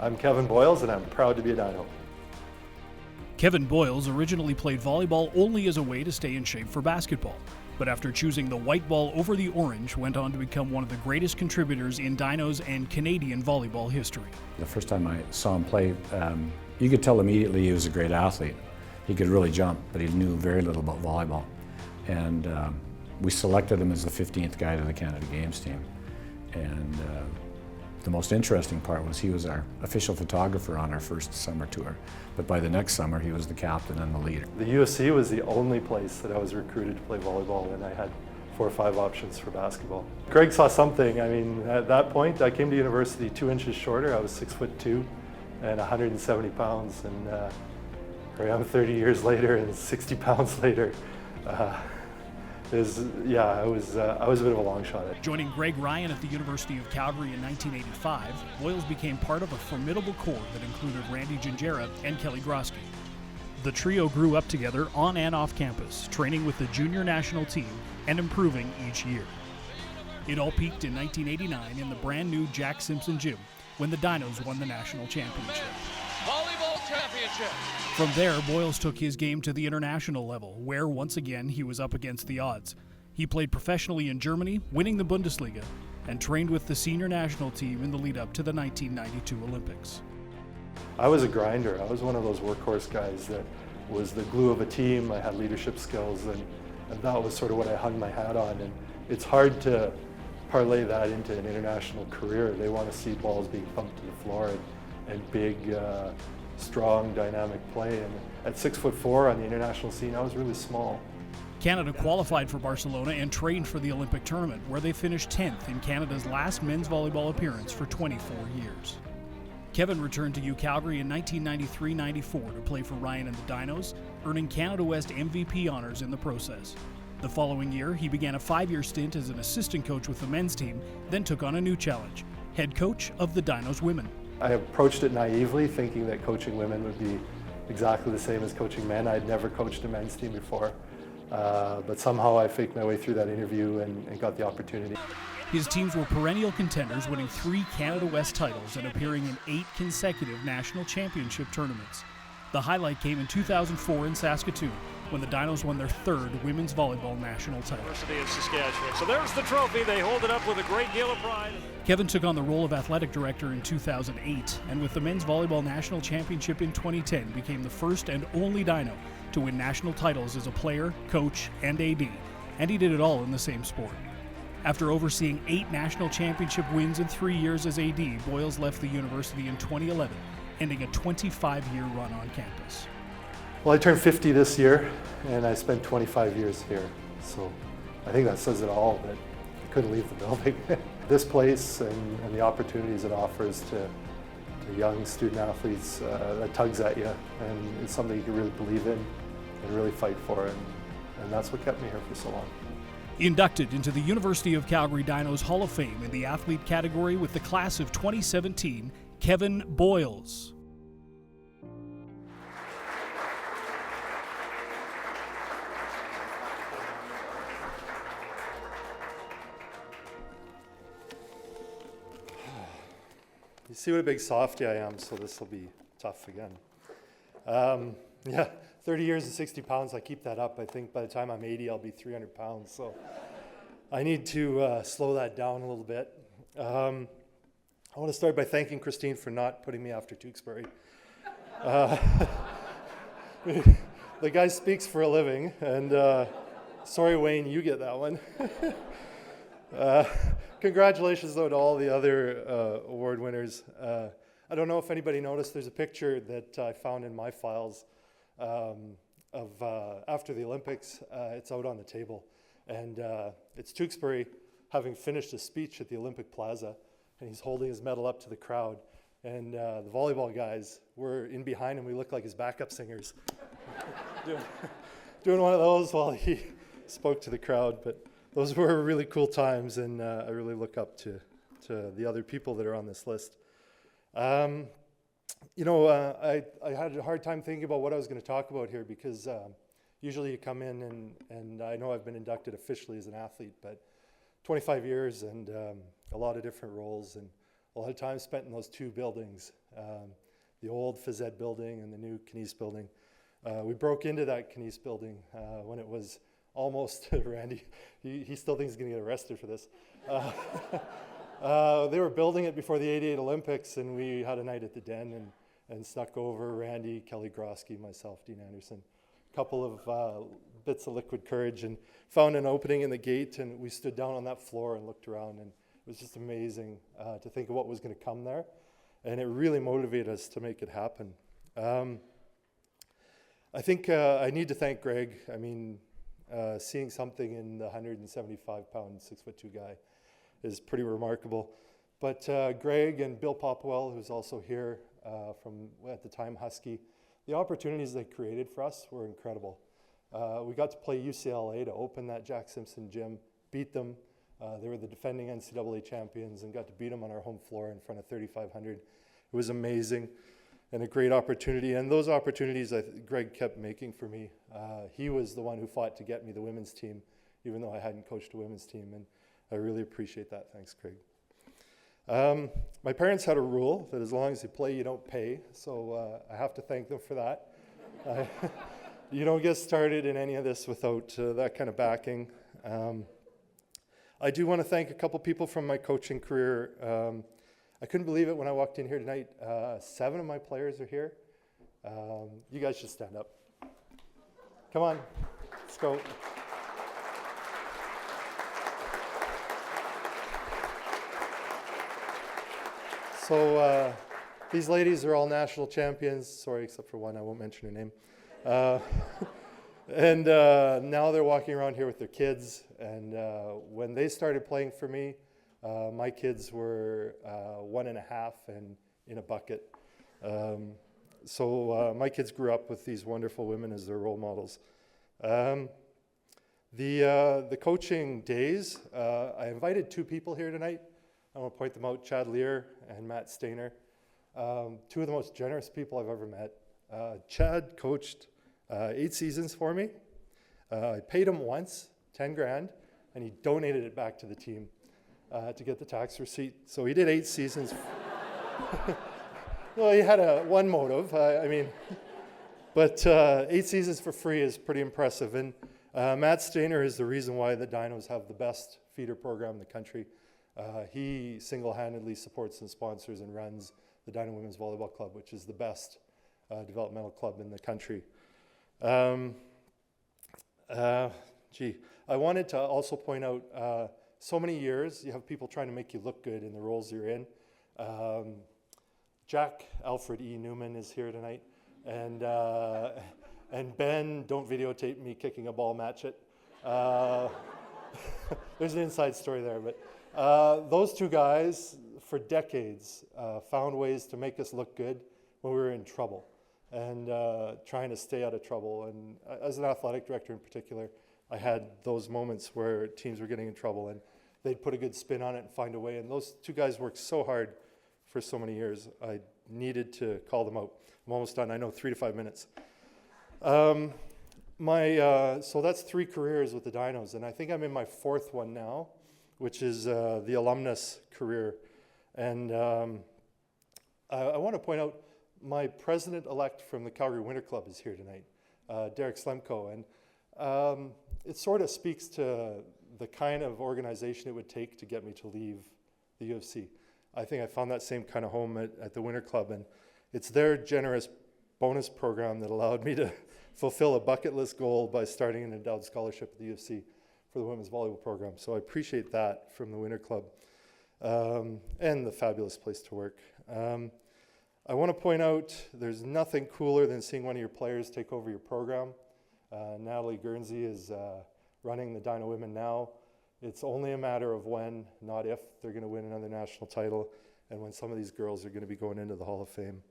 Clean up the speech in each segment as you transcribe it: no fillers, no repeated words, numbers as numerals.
I'm Kevin Boyles, and I'm proud to be a Dino. Kevin Boyles originally played volleyball only as a way to stay in shape for basketball, but after choosing the white ball over the orange, went on to become one of the greatest contributors in Dinos and Canadian volleyball history. The first time I saw him play, you could tell immediately he was a great athlete. He could really jump, but he knew very little about volleyball. And we selected him as the 15th guy to the Canada Games team. And the most interesting part was he was our official photographer on our first summer tour. But by the next summer, he was the captain and the leader. The U of C was the only place that I was recruited to play volleyball, and I had 4 or 5 options for basketball. Greg saw something. I mean, at that point, I came to university 2 inches shorter. I was 6'2" and 170 pounds, and here I am 30 years later and 60 pounds later. I was a bit of a long shot. Joining Greg Ryan at the University of Calgary in 1985, Boyles became part of a formidable core that included Randy Gingera and Kelly Grosky. The trio grew up together on and off campus, training with the junior national team and improving each year. It all peaked in 1989 in the brand new Jack Simpson Gym when the Dinos won the national championship. Volleyball championship. From there, Boyles took his game to the international level, where once again he was up against the odds. He played professionally in Germany, winning the Bundesliga, and trained with the senior national team in the lead up to the 1992 Olympics. I was a grinder. I was one of those workhorse guys that was the glue of a team. I had leadership skills, and that was sort of what I hung my hat on. And it's hard to parlay that into an international career. They want to see balls being pumped to the floor and big, strong, dynamic play. And at 6'4" on the international scene, I was really small. Canada qualified for Barcelona and trained for the Olympic tournament, where they finished 10th in Canada's last men's volleyball appearance for 24 years. Kevin returned to UCalgary in 1993-94 to play for Ryan and the Dinos, earning Canada West MVP honors in the process. The following year, he began a 5-year stint as an assistant coach with the men's team, then took on a new challenge, head coach of the Dinos women. I approached it naively, thinking that coaching women would be exactly the same as coaching men. I'd never coached a men's team before, but somehow I faked my way through that interview and got the opportunity. His teams were perennial contenders, winning 3 Canada West titles and appearing in 8 consecutive national championship tournaments. The highlight came in 2004 in Saskatoon, when the Dinos won their 3rd women's volleyball national title. University of Saskatchewan. So there's the trophy. They hold it up with a great deal of pride. Kevin took on the role of athletic director in 2008, and with the men's volleyball national championship in 2010, became the first and only Dino to win national titles as a player, coach, and AD, and he did it all in the same sport. After overseeing 8 national championship wins in 3 years as AD, Boyles left the university in 2011, ending a 25-year run on campus. Well, I turned 50 this year, and I spent 25 years here. So I think that says it all, that I couldn't leave the building. This place and the opportunities it offers to young student athletes, that tugs at you, and it's something you can really believe in and really fight for, and that's what kept me here for so long. Inducted into the University of Calgary Dinos Hall of Fame in the athlete category with the class of 2017, Kevin Boyles. You see what a big softy I am, so this will be tough again. 30 years and 60 pounds, I keep that up. I think by the time I'm 80, I'll be 300 pounds. So I need to slow that down a little bit. I want to start by thanking Christine for not putting me after Tewksbury. The guy speaks for a living, and sorry, Wayne, you get that one. Congratulations, though, to all the other award winners. I don't know if anybody noticed, there's a picture that I found in my files of after the Olympics. It's out on the table, and it's Tewksbury having finished a speech at the Olympic Plaza, and he's holding his medal up to the crowd, and the volleyball guys were in behind him. We looked like his backup singers doing one of those while he spoke to the crowd. But those were really cool times, and I really look up to the other people that are on this list. I had a hard time thinking about what I was going to talk about here, because usually you come in and I know I've been inducted officially as an athlete, but 25 years and a lot of different roles and a lot of time spent in those 2 buildings. the old phys ed building and the new Knies building. We broke into that Knies building when it was almost, Randy, he still thinks he's going to get arrested for this. They were building it before the '88 Olympics, and we had a night at the Den and snuck over, Randy, Kelly Grosky, myself, Dean Anderson, a couple of bits of liquid courage, and found an opening in the gate, and we stood down on that floor and looked around, and it was just amazing to think of what was going to come there, and it really motivated us to make it happen. I think I need to thank Greg. I mean, seeing something in the 175-pound, 6'2" guy is pretty remarkable. But Greg and Bill Popwell, who's also here from, at the time, Husky, the opportunities they created for us were incredible. We got to play UCLA to open that Jack Simpson gym, beat them. They were the defending NCAA champions, and got to beat them on our home floor in front of 3,500. It was amazing and a great opportunity. And those opportunities Greg kept making for me. He was the one who fought to get me the women's team, even though I hadn't coached a women's team. And I really appreciate that. Thanks, Craig. My parents had a rule that as long as you play, you don't pay. So I have to thank them for that. You don't get started in any of this without that kind of backing. I do want to thank a couple people from my coaching career. I couldn't believe it when I walked in here tonight. 7 of my players are here. You guys should stand up. Come on, let's go. So these ladies are all national champions. Sorry, except for one, I won't mention her name. And now they're walking around here with their kids. And when they started playing for me, my kids were 1.5 and in a bucket. So my kids grew up with these wonderful women as their role models. The coaching days, I invited 2 people here tonight. I want to point them out, Chad Lear and Matt Stainer. 2 of the most generous people I've ever met. Chad coached 8 seasons for me. I paid him once, 10 grand, and he donated it back to the team to get the tax receipt. So he did 8 seasons. Well, he had one motive, but 8 seasons for free is pretty impressive. And Matt Stainer is the reason why the Dinos have the best feeder program in the country. He single-handedly supports and sponsors and runs the Dino Women's Volleyball Club, which is the best developmental club in the country. I wanted to also point out, so many years you have people trying to make you look good in the roles you're in. Jack Alfred E. Newman is here tonight, and Ben, don't videotape me kicking a ball, match it. There's an inside story there, but those 2 guys for decades found ways to make us look good when we were in trouble and trying to stay out of trouble. And as an athletic director in particular, I had those moments where teams were getting in trouble and they'd put a good spin on it and find a way. And those 2 guys worked so hard for so many years. I needed to call them out. I'm almost done. I know 3 to 5 minutes. So that's 3 careers with the Dinos, and I think I'm in my 4th one now, which is the alumnus career. And I want to point out my president-elect from the Calgary Winter Club is here tonight, Derek Slemko, and it sort of speaks to the kind of organization it would take to get me to leave the U of C. I think I found that same kind of home at the Winter Club, and it's their generous bonus program that allowed me to fulfill a bucket list goal by starting an endowed scholarship at the U of C for the women's volleyball program. So I appreciate that from the Winter Club, and the fabulous place to work. I want to point out there's nothing cooler than seeing one of your players take over your program. Natalie Guernsey is running the Dino Women now. It's only a matter of when, not if, they're going to win another national title, and when some of these girls are going to be going into the Hall of Fame.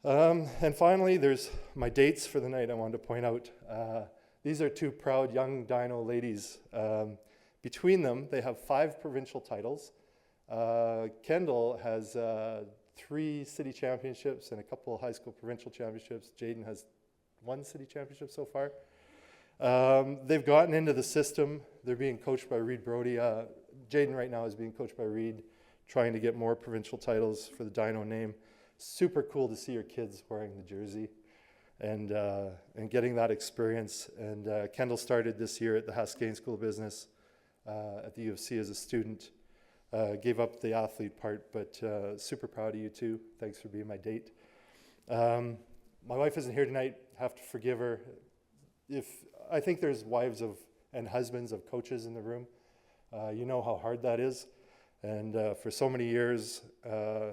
And finally, there's my dates for the night I wanted to point out. These are 2 proud young Dino ladies. Between them, they have 5 provincial titles. Kendall has 3 city championships and a couple of high school provincial championships. Jaden has 1 city championship so far. They've gotten into the system. They're being coached by Reed Brody. Jaden right now is being coached by Reed, trying to get more provincial titles for the Dino name. super cool to see your kids wearing the jersey and getting that experience. And Kendall started this year at the Haskayne School of Business at the U of C as a student. Gave up the athlete part, but super proud of you too. Thanks for being my date. My wife isn't here tonight. Have to forgive her. I think there's wives and husbands of coaches in the room. You know how hard that is. And for so many years,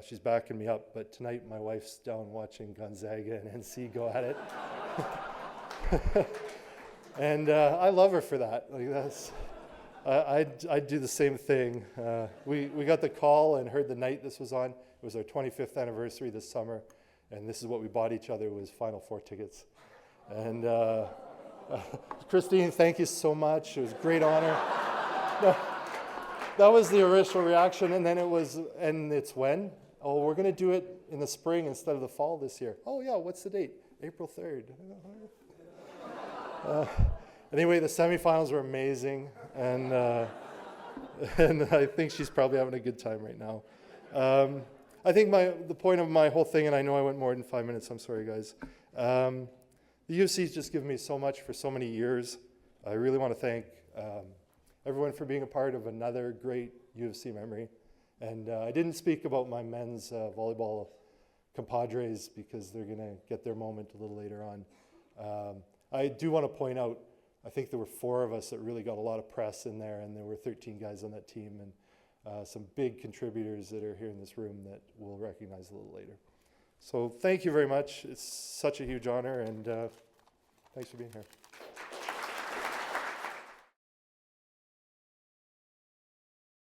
she's backing me up. But tonight, my wife's down watching Gonzaga and NC go at it. And I love her for that. Like I'd do the same thing. We got the call and heard the night this was on. It was our 25th anniversary this summer. And this is what we bought each other was Final Four tickets. And Christine, thank you so much. It was a great honor. That was the initial reaction, and then it's when? Oh, we're going to do it in the spring instead of the fall this year. Oh yeah, what's the date? April 3rd. Anyway, the semifinals were amazing, and I think she's probably having a good time right now. I think the point of my whole thing, and I know I went more than 5 minutes, I'm sorry guys. The U of C's just given me so much for so many years. I really want to thank everyone for being a part of another great U of C memory. And I didn't speak about my men's volleyball compadres because they're going to get their moment a little later on. I do want to point out, I think there were 4 of us that really got a lot of press in there, and there were 13 guys on that team, and some big contributors that are here in this room that we'll recognize a little later. So thank you very much. It's such a huge honor, and thanks for being here.